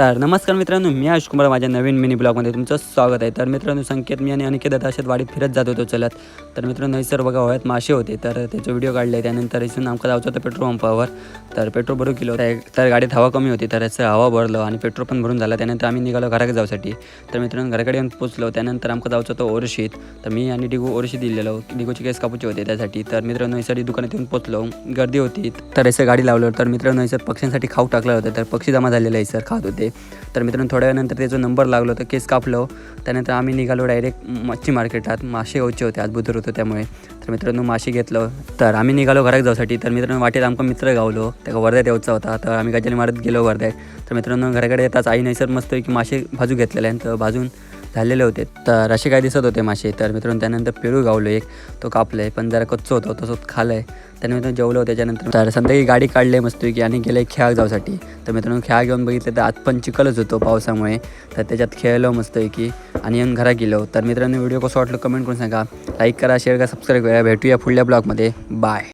तर नमस्कार मित्रांनो, मी आयुष कुमार माझ्या नवीन मिनी ब्लॉगमध्ये तुमचं स्वागत आहे। तर मित्रांनो, संकेत मी आणि अनिकेत आता अशात वाडीत फिरत जात होतो चलत। तर मित्रांनो, नैसर बघा होळ्यात मासे होते, तर त्याचा व्हिडिओ काढले। त्यानंतर इथून आमका जायचं होतं पेट्रोल पंपावर। तर पेट्रोल भरू किलो तर गाडीत हवा कमी होती, तर याचं हवा भरलं आणि पेट्रोल पण भरून झालं। त्यानंतर आम्ही निघालो घराकडे जाऊसाठी। तर मित्रांनो, घराकडे येऊन पोचलो। त्यानंतर आमका जायचं होतं ओरशीत। तर मी आणि डिगू ओरशीत दिलेलो, डिगूचे केस कापूचे होते त्यासाठी। तर मित्रांनो, नैसरी दुकानात येऊन पोचलो, गर्दी होती, तर याचं गाडी लावलं। तर मित्रांनो, नैसर पक्ष्यांसाठी खाऊ टाकलं होतं, तर पक्षी जमा झालेले आहे सर खात होते। तर मित्रांनो, थोड्या वेळानंतर त्याचा नंबर लागलो, तर केस कापलो। त्यानंतर आम्ही निघालो डायरेक्ट मच्छी मार्केटात। मासे घ्यायचे होते, आज बुधवार होतं त्यामुळे। तर मित्रांनो, मासे घेतलं, तर आम्ही निघालो घरात जाऊसाठी। तर मित्रांनो, वाटेत आमचा मित्र गावलो, त्याला वर्ध्यात यायचा होता, तर आम्ही गजाली मारत गेलो वर्ध्यात। तर मित्रांनो, घराकडे येताच आई नैसर मस्त की मासे भाजू घेतलेले आहेत, तर भाजून झालेले होते, तर असे काय दिसत होते मासे। तर मित्रांनो, त्यानंतर पेरू गावलो एक, तो कापलं आहे, पण जरा कच्चं होतं, तसंच खालं आहे। त्यानंतर जेवलो, त्याच्यानंतर तर संध्याकाळी गाडी काढली मस्त की आणि गेले खेळाक जाऊसाठी। तर मित्रांनो, खेळा घेऊन बघितलं तर आत पण चिखलच होतो पावसामुळे, तर त्याच्यात खेळलो मस्त की आणि येऊन घरा गेलो। तर मित्रांनो, व्हिडिओ कसं वाटलं कमेंट करून सांगा, लाईक करा, शेअर करा, सबस्क्राईब करा। भेटूया पुढल्या ब्लॉगमध्ये, बाय।